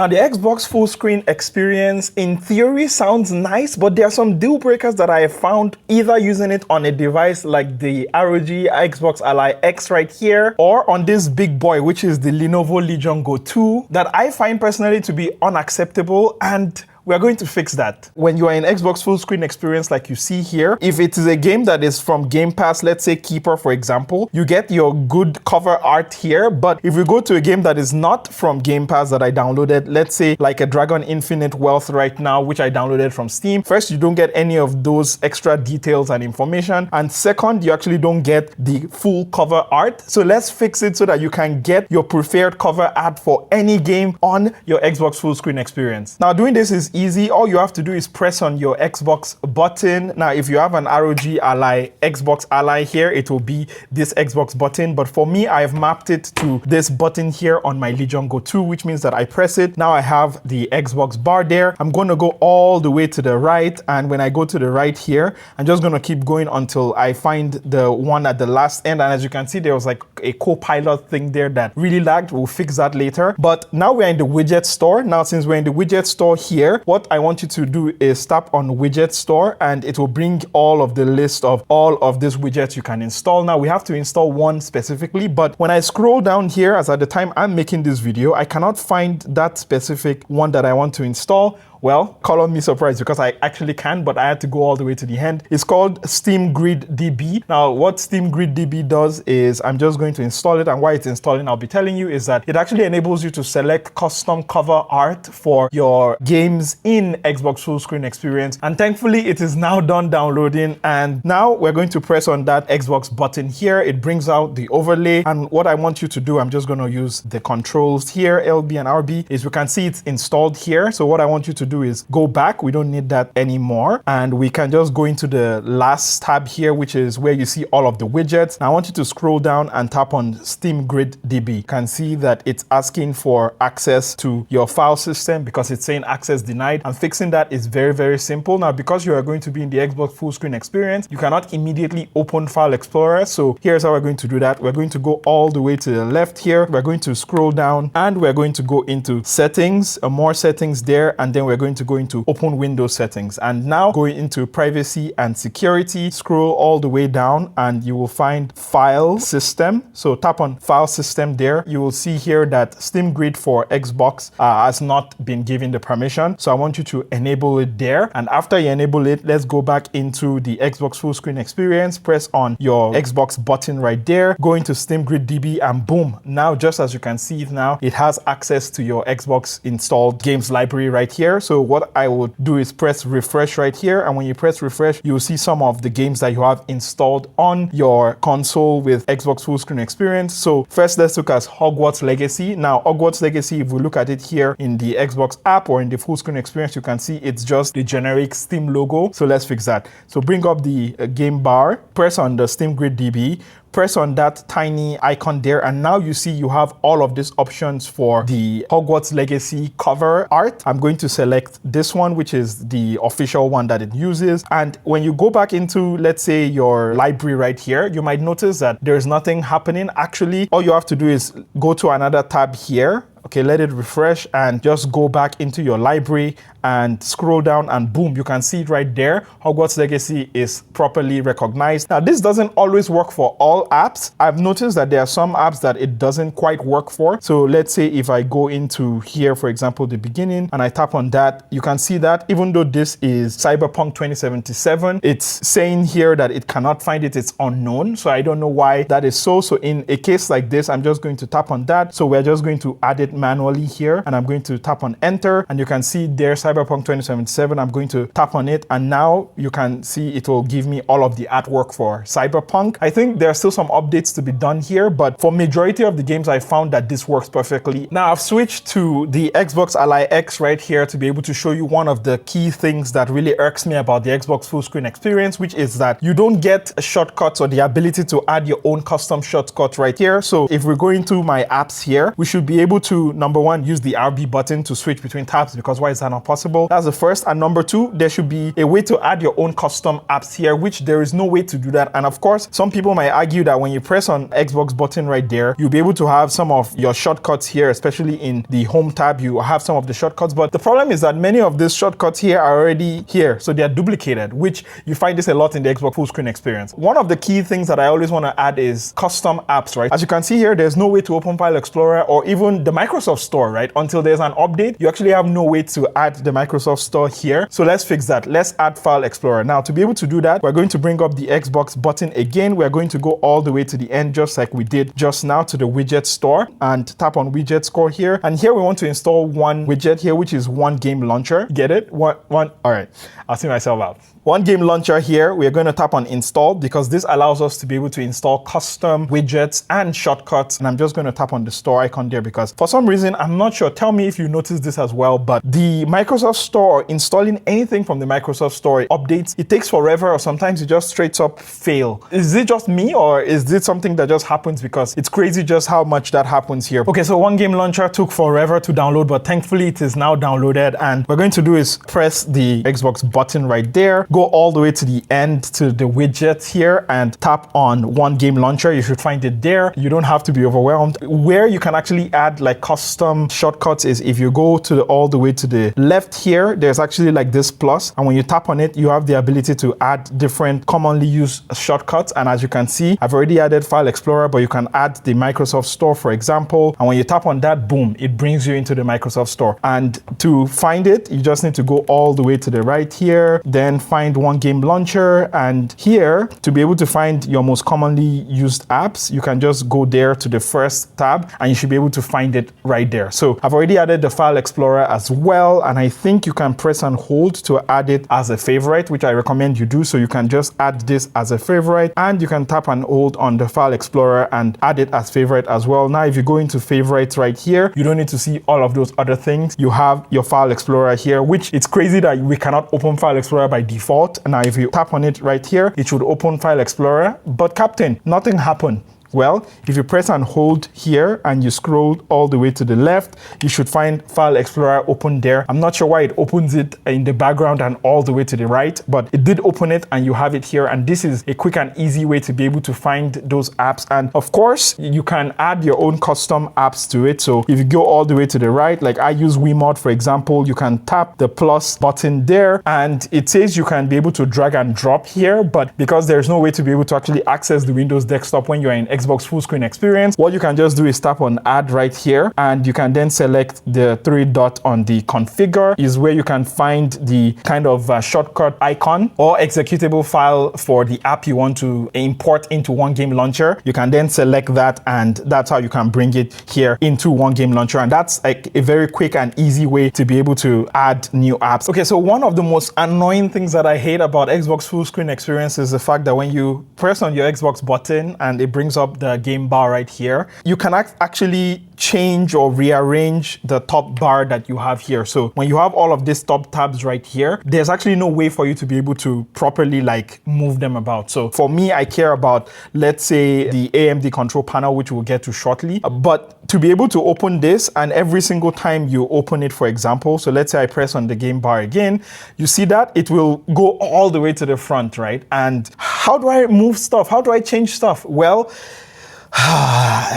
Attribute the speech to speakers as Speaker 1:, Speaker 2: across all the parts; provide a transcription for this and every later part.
Speaker 1: Now, the Xbox Fullscreen Experience in theory sounds nice, but there are some deal breakers that I have found either using it on a device like the ROG Xbox Ally X right here, or on this big boy, which is the Lenovo Legion Go 2, that I find personally to be unacceptable, and we are going to fix that. When you are in Xbox Fullscreen Experience like you see here, if it is a game that is from Game Pass, let's say Keeper for example, you get your good cover art here. But if we go to a game that is not from Game Pass that I downloaded, let's say like a Dragon Infinite Wealth right now, which I downloaded from Steam, first, you don't get any of those extra details and information. And second, you actually don't get the full cover art. So let's fix it so that you can get your preferred cover art for any game on your Xbox Fullscreen Experience. Now, doing this is easy. All you have to do is press on your Xbox button. Now, if you have an ROG Ally Xbox Ally here, it will be this Xbox button. But for me, I have mapped it to this button here on my Legion Go 2, which means that I press it. Now I have the Xbox bar there. I'm going to go all the way to the right. And when I go to the right here, I'm just going to keep going until I find the one at the last end. And as you can see, there was like a co-pilot thing there that really lagged. We'll fix that later. But now we're in the widget store. Now, since we're in the widget store here, what I want you to do is tap on widget store, and it will bring all of the list of all of these widgets you can install. Now we have to install one specifically, but when I scroll down here, as at the time I'm making this video, I cannot find that specific one that I want to install. Well, call on me surprised, because I actually can, but I had to go all the way to the end. It's called SteamGridDB. Now, what SteamGridDB does is, I'm just going to install it, and why it's installing, I'll be telling you, is that it actually enables you to select custom cover art for your games in Xbox Fullscreen Experience. And thankfully, it is now done downloading. And now we're going to press on that Xbox button here. It brings out the overlay. And what I want you to do, I'm just going to use the controls here, LB and RB, is we can see it's installed here. So what I want you to do is go back. We don't need that anymore. And we can just go into the last tab here, which is where you see all of the widgets. Now I want you to scroll down and tap on SteamGridDB. You can see that it's asking for access to your file system because it's saying access denied. And fixing that is very, very simple. Now, because you are going to be in the Xbox Fullscreen Experience, you cannot immediately open File Explorer. So here's how we're going to do that. We're going to go all the way to the left here. We're going to scroll down and we're going to go into settings, more settings there. And then we're going to go into open Windows settings, and now going into privacy and security, scroll all the way down and you will find file system. So tap on file system there. You will see here that SteamGrid for Xbox has not been given the permission. So I want you to enable it there. And after you enable it, let's go back into the Xbox Fullscreen Experience, press on your Xbox button right there, go into SteamGridDB, and boom. Now, just as you can see now, it has access to your Xbox installed games library right here. So what I would do is press refresh right here. And when you press refresh, you'll see some of the games that you have installed on your console with Xbox Fullscreen Experience. So first, let's look at Hogwarts Legacy. Now, Hogwarts Legacy, if we look at it here in the Xbox app or in the Fullscreen Experience, you can see it's just the generic Steam logo. So let's fix that. So bring up the game bar, press on the SteamGridDB, press on that tiny icon there, and now you see you have all of these options for the Hogwarts Legacy cover art. I'm going to select this one, which is the official one that it uses. And when you go back into, let's say, your library right here, you might notice that there's nothing happening. Actually, all you have to do is go to another tab here. Okay, let it refresh and just go back into your library and scroll down, and boom, you can see it right there. Hogwarts Legacy is properly recognized. Now, this doesn't always work for all apps. I've noticed that there are some apps that it doesn't quite work for. So let's say if I go into here, for example, the beginning, and I tap on that, you can see that even though this is Cyberpunk 2077, it's saying here that it cannot find it. It's unknown. So I don't know why that is so. So in a case like this, I'm just going to tap on that. So we're just going to add it manually here, and I'm going to tap on enter, and you can see there Cyberpunk 2077. I'm going to tap on it, and now you can see it will give me all of the artwork for Cyberpunk. I think there are still some updates to be done here, but for majority of the games, I found that this works perfectly. Now I've switched to the Xbox Ally X right here to be able to show you one of the key things that really irks me about the Xbox Fullscreen Experience, which is that you don't get shortcuts or the ability to add your own custom shortcut right here. So if we go into my apps here, we should be able to to, number one, use the RB button to switch between tabs, because why is that not possible? That's the first. And number two, there should be a way to add your own custom apps here, which there is no way to do that. And of course, some people might argue that when you press on Xbox button right there, you'll be able to have some of your shortcuts here, especially in the home tab, you have some of the shortcuts. But the problem is that many of these shortcuts here are already here. So they are duplicated, which you find this a lot in the Xbox full screen experience. One of the key things that I always want to add is custom apps, right? As you can see here, there's no way to open File Explorer or even the Microsoft Store, right? Until there's an update, you actually have no way to add the Microsoft Store here. So let's fix that. Let's add File Explorer. Now, to be able to do that, we're going to bring up the Xbox button again. We're going to go all the way to the end, just like we did just now, to the widget store, and tap on widget score here. And here we want to install one widget here, which is one game launcher. Get it? One. All right. I'll see myself out. One game launcher here, we're going to tap on install because this allows us to be able to install custom widgets and shortcuts. And I'm just going to tap on the store icon there because for some reason, I'm not sure. Tell me if you noticed this as well, but the Microsoft Store, installing anything from the Microsoft Store updates, it takes forever, or sometimes it just straight up fail. Is it just me, or is this something that just happens? Because it's crazy just how much that happens here. Okay, so one game launcher took forever to download, but thankfully it is now downloaded. And what we're going to do is press the Xbox button right there, go all the way to the end to the widgets here and tap on one game launcher. You should find it there. You don't have to be overwhelmed. Where you can actually add like custom shortcuts is if you go to all the way to the left here, there's actually like this plus, and when you tap on it, you have the ability to add different commonly used shortcuts. And as you can see, I've already added File Explorer, but you can add the Microsoft Store, for example. And when you tap on that, boom, it brings you into the Microsoft Store. And to find it, you just need to go all the way to the right here, then find one game launcher, and here to be able to find your most commonly used apps, you can just go there to the first tab and you should be able to find it right there. So I've already added the File Explorer as well, and I think you can press and hold to add it as a favorite, which I recommend you do. So you can just add this as a favorite, and you can tap and hold on the File Explorer and add it as favorite as well. Now if you go into favorites right here, you don't need to see all of those other things. You have your File Explorer here, which it's crazy that we cannot open File Explorer by default. Now if you tap on it right here, it should open File Explorer, but Captain, nothing happened. Well, if you press and hold here and you scroll all the way to the left, you should find File Explorer open there. I'm not sure why it opens it in the background and all the way to the right, but it did open it and you have it here. And this is a quick and easy way to be able to find those apps. And of course, you can add your own custom apps to it. So if you go all the way to the right, like I use Wiimote, for example, you can tap the plus button there and it says you can be able to drag and drop here. But because there's no way to be able to actually access the Windows desktop when you're in Xbox Full Screen Experience, what you can just do is tap on add right here, and you can then select the three dot on the configure, is where you can find the kind of shortcut icon or executable file for the app you want to import into one game launcher. You can then select that, and that's how you can bring it here into one game launcher. And that's like a very quick and easy way to be able to add new apps. Okay, so one of the most annoying things that I hate about Xbox Full Screen Experience is the fact that when you press on your Xbox button and it brings up the game bar right here, you can actually change or rearrange the top bar that you have here. So when you have all of these top tabs right here, there's actually no way for you to be able to properly like move them about. So for me, I care about, let's say, the AMD Control Panel, which we'll get to shortly. But to be able to open this, and every single time you open it, for example, so let's say I press on the game bar again, you see that it will go all the way to the front, right? And how do I move stuff? How do I change stuff? Well,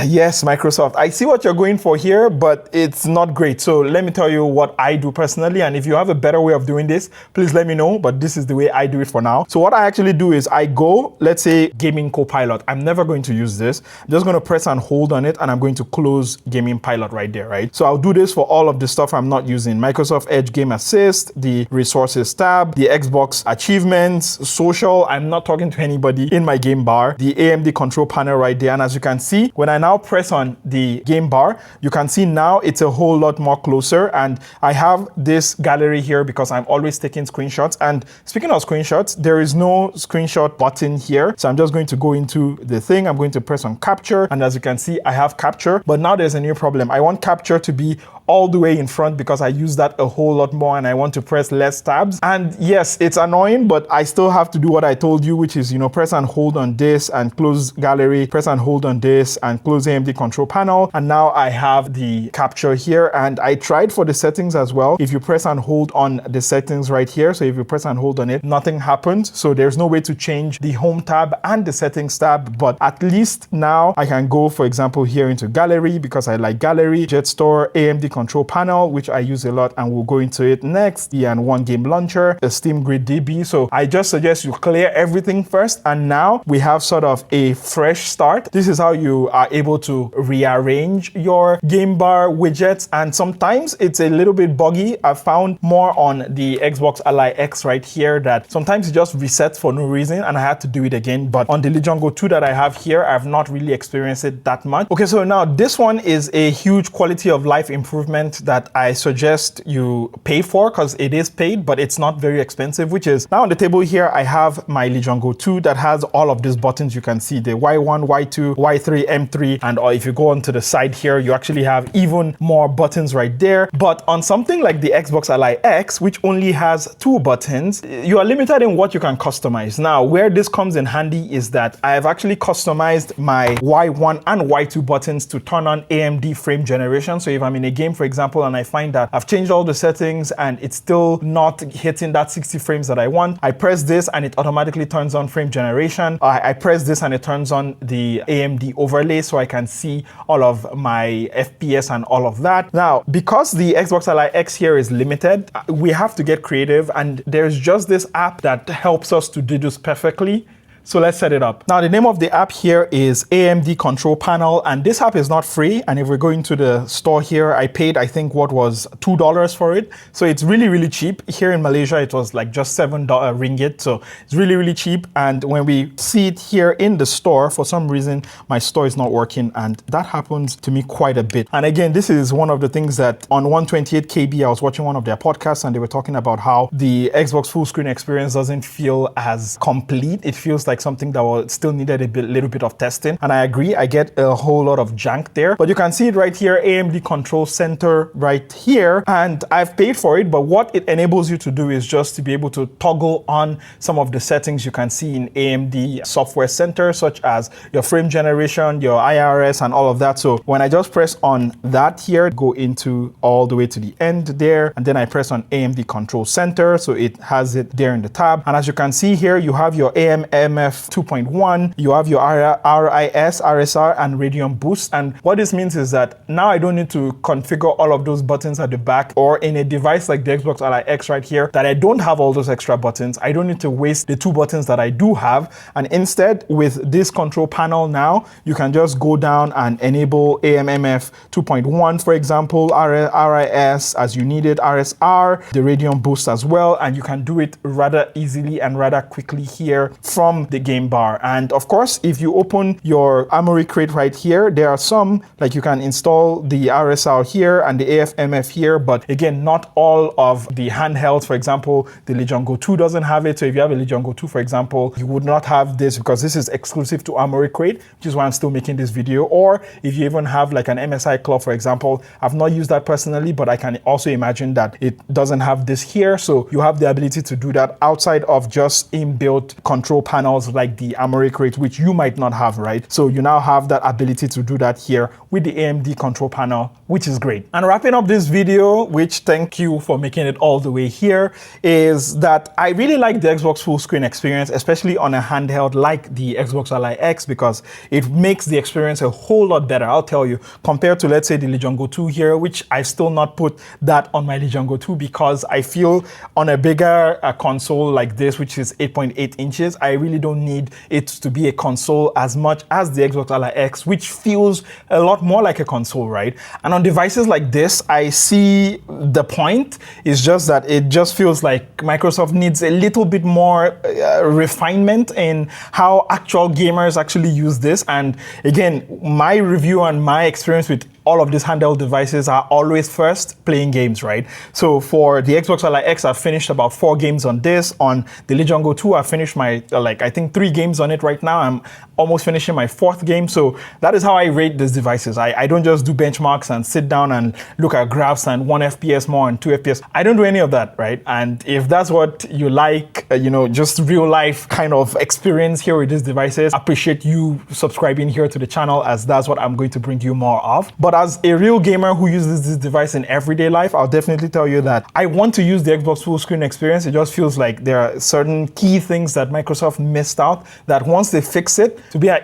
Speaker 1: yes, Microsoft, I see what you're going for here, but it's not great. So let me tell you what I do personally. And if you have a better way of doing this, please let me know. But this is the way I do it for now. So what I actually do is I go, let's say, Gaming Copilot. I'm never going to use this. I'm just going to press and hold on it, and I'm going to close Gaming Pilot right there, right? So I'll do this for all of the stuff I'm not using. Microsoft Edge Game Assist, the Resources tab, the Xbox Achievements, Social. I'm not talking to anybody in my game bar. The AMD Control Panel right there. And as you can see, when I now press on the game bar, you can see now it's a whole lot more closer, and I have this gallery here because I'm always taking screenshots. And speaking of screenshots, there is no screenshot button here. So I'm just going to go into the thing. I'm going to press on capture, and as you can see, I have capture, but now there's a new problem. I want capture to be all the way in front because I use that a whole lot more and I want to press less tabs. And yes, it's annoying, but I still have to do what I told you, which is, press and hold on this and close gallery, press and hold on on this and close AMD Control Panel. And now I have the capture here, and I tried for the settings as well. If you press and hold on the settings right here, so if you press and hold on it, nothing happens. So there's no way to change the home tab and the settings tab, but at least now I can go, for example, here into gallery because I like gallery, Jet Store, AMD Control Panel, which I use a lot, and we'll go into it next. And one game launcher, the SteamGridDB. So I just suggest you clear everything first, and now we have sort of a fresh start. This is how you are able to rearrange your game bar widgets, and sometimes it's a little bit buggy. I've found more on the Xbox Ally X right here that sometimes it just resets for no reason, and I had to do it again. But on the Legion Go 2 that I have here, I've not really experienced it that much. Okay, so now this one is a huge quality of life improvement that I suggest you pay for, because it is paid, but it's not very expensive, which is now on the table here, I have my Legion Go 2 that has all of these buttons. You can see the Y1, Y2, Y3, M3, and if you go onto the side here, you actually have even more buttons right there. But on something like the Xbox Ally X, which only has 2 buttons, you are limited in what you can customize. Now, where this comes in handy is that I have actually customized my Y1 and Y2 buttons to turn on AMD Frame Generation. So if I'm in a game, for example, and I find that I've changed all the settings and it's still not hitting that 60 frames that I want, I press this and it automatically turns on Frame Generation. I press this and it turns on the AMD overlay so I can see all of my FPS and all of that. Now, because the Xbox Ally X here is limited, we have to get creative, and there's just this app that helps us to do this perfectly. So let's set it up. Now, the name of the app here is AMD Control Panel, and this app is not free. And if we're going to the store here, I paid, I think, what was $2 for it. So it's really, really cheap. Here in Malaysia, it was like just $7 ringgit. So it's really, really cheap. And when we see it here in the store, for some reason, my store is not working. And that happens to me quite a bit. And again, this is one of the things that on 128 KB, I was watching one of their podcasts and they were talking about how the Xbox Fullscreen Experience doesn't feel as complete. It feels like something that still needed a little bit of testing. And I agree, I get a whole lot of jank there. But you can see it right here, AMD Control Center right here. And I've paid for it, but what it enables you to do is just to be able to toggle on some of the settings you can see in AMD Software Center, such as your frame generation, your IRS, and all of that. So when I just press on that here, go into all the way to the end there, and then I press on AMD Control Center, so it has it there in the tab. And as you can see here, you have your AMMF 2.1, you have your RIS, RSR, and Radeon Boost. And what this means is that now I don't need to configure all of those buttons at the back, or in a device like the Xbox Ally X right here, that I don't have all those extra buttons. I don't need to waste the 2 buttons that I do have. And instead, with this control panel now, you can just go down and enable AMMF 2.1, for example, RIS as you need it, RSR, the Radeon Boost as well. And you can do it rather easily and rather quickly here from the game bar. And of course, if you open your Armory crate right here, there are some, like you can install the RSR here and the AFMF here, but again, not all of the handhelds. For example, the Legion Go 2 doesn't have it. So if you have a Legion Go 2, for example, you would not have this because this is exclusive to Armory crate, which is why I'm still making this video. Or if you even have like an MSI Club, for example, I've not used that personally, but I can also imagine that it doesn't have this here. So you have the ability to do that outside of just inbuilt control panels like the Armory crate, which you might not have, right? So you now have that ability to do that here with the AMD control panel, which is great. And wrapping up this video, which thank you for making it all the way here, is that I really like the Xbox Fullscreen Experience, especially on a handheld like the Xbox Ally X, because it makes the experience a whole lot better. I'll tell you, compared to, let's say, the Legion Go 2 here, which I still not put that on my Legion Go 2 because I feel on a bigger console like this, which is 8.8 inches, I really don't need it to be a console as much as the Xbox Ally X, which feels a lot more like a console, right? And on devices like this, I see the point. It's just that it just feels like Microsoft needs a little bit more refinement in how actual gamers actually use this. And again, my review and my experience with all of these handheld devices are always first playing games, right? So for the Xbox Ally X, I've finished about 4 games on this. On the Legion Go 2, I've finished my, I think 3 games on it right now. I'm almost finishing my 4th game. So that is how I rate these devices. I don't just do benchmarks and sit down and look at graphs and 1 FPS more and 2 FPS. I don't do any of that, right? And if that's what you like, just real life kind of experience here with these devices, I appreciate you subscribing here to the channel, as that's what I'm going to bring you more of. But as a real gamer who uses this device in everyday life, I'll definitely tell you that I want to use the Xbox Fullscreen Experience. It just feels like there are certain key things that Microsoft missed out, that once they fix it, to be an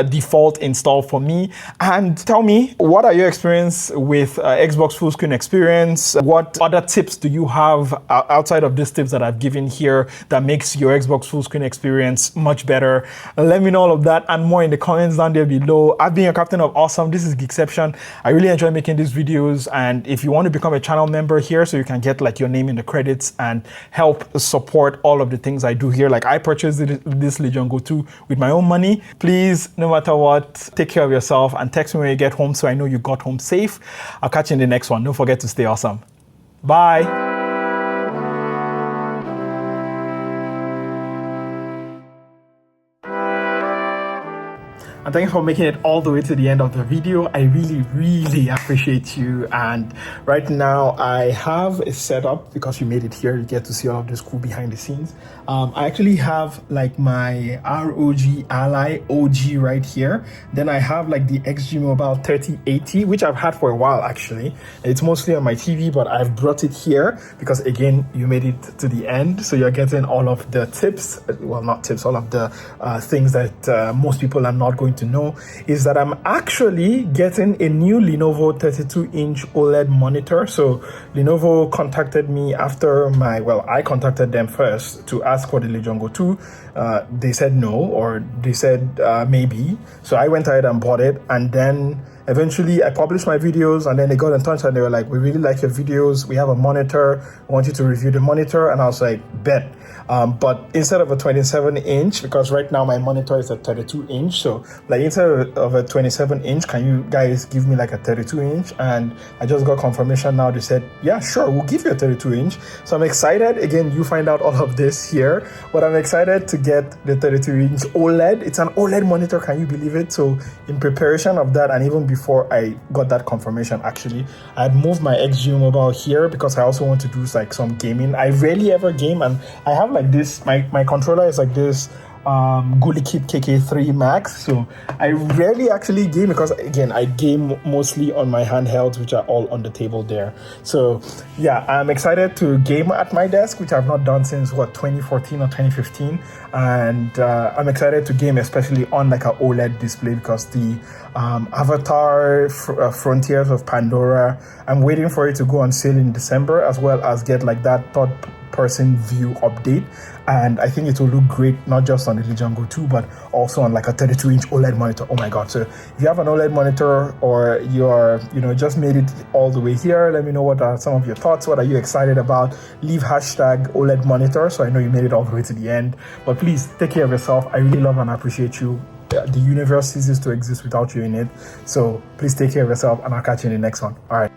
Speaker 1: default install for me. And tell me, what are your experience with Xbox Fullscreen Experience? What other tips do you have outside of these tips that I've given here that makes your Xbox Fullscreen Experience much better? Let me know all of that and more in the comments down there below. I've been your Captain of Awesome. This is Geekception. I really enjoy making these videos, and if you want to become a channel member here so you can get like your name in the credits and help support all of the things I do here, like I purchased this Legion Go 2 with my own money, please, no matter what, take care of yourself and text me when you get home so I know you got home safe. I'll catch you in the next one. Don't forget to stay awesome. Bye. And thanks for making it all the way to the end of the video. I really, really appreciate you. And right now I have a setup, because you made it here, you get to see all of this cool behind the scenes. I actually have like my ROG Ally OG right here. Then I have like the XG Mobile 3080, which I've had for a while actually. It's mostly on my TV, but I've brought it here because again, you made it to the end. So you're getting all of the tips, well, not tips, all of the things that most people are not going to know, is that I'm actually getting a new Lenovo 32-inch OLED monitor. So Lenovo contacted me after I contacted them first to ask for the Legion Go 2. They said no, or they said maybe. So I went ahead and bought it, and then eventually I published my videos, and then they got in touch and they were like, we really like your videos. We have a monitor. I want you to review the monitor. And I was like, bet. But instead of a 27-inch, because right now my monitor is a 32-inch, so like instead of a 27-inch, can you guys give me like a 32-inch? And I just got confirmation now. They said, yeah, sure, we'll give you a 32-inch. So I'm excited. Again, you find out all of this here, but I'm excited to get the 32-inch OLED. It's an OLED monitor. Can you believe it? So in preparation of that, and even before I got that confirmation, actually, I had moved my XG Mobile here because I also want to do like some gaming. I rarely ever game, and I have like this, my controller is like this GuliKit KK3 Max, so I rarely actually game because again I game mostly on my handhelds, which are all on the table there. So yeah, I'm excited to game at my desk, which I've not done since 2014 or 2015, and I'm excited to game especially on like an OLED display, because the Avatar Frontiers of Pandora, I'm waiting for it to go on sale in December, as well as get like that third person view update, and I think it will look great not just on the Legion Go 2 but also on like a 32-inch OLED monitor. Oh my god. So if you have an OLED monitor, or you're just made it all the way here, let me know what are some of your thoughts. What are you excited about? Leave hashtag OLED monitor so I know you made it all the way to the end. But please take care of yourself. I really love and appreciate you. The universe ceases to exist without you in it, so please take care of yourself, and I'll catch you in the next one. All right.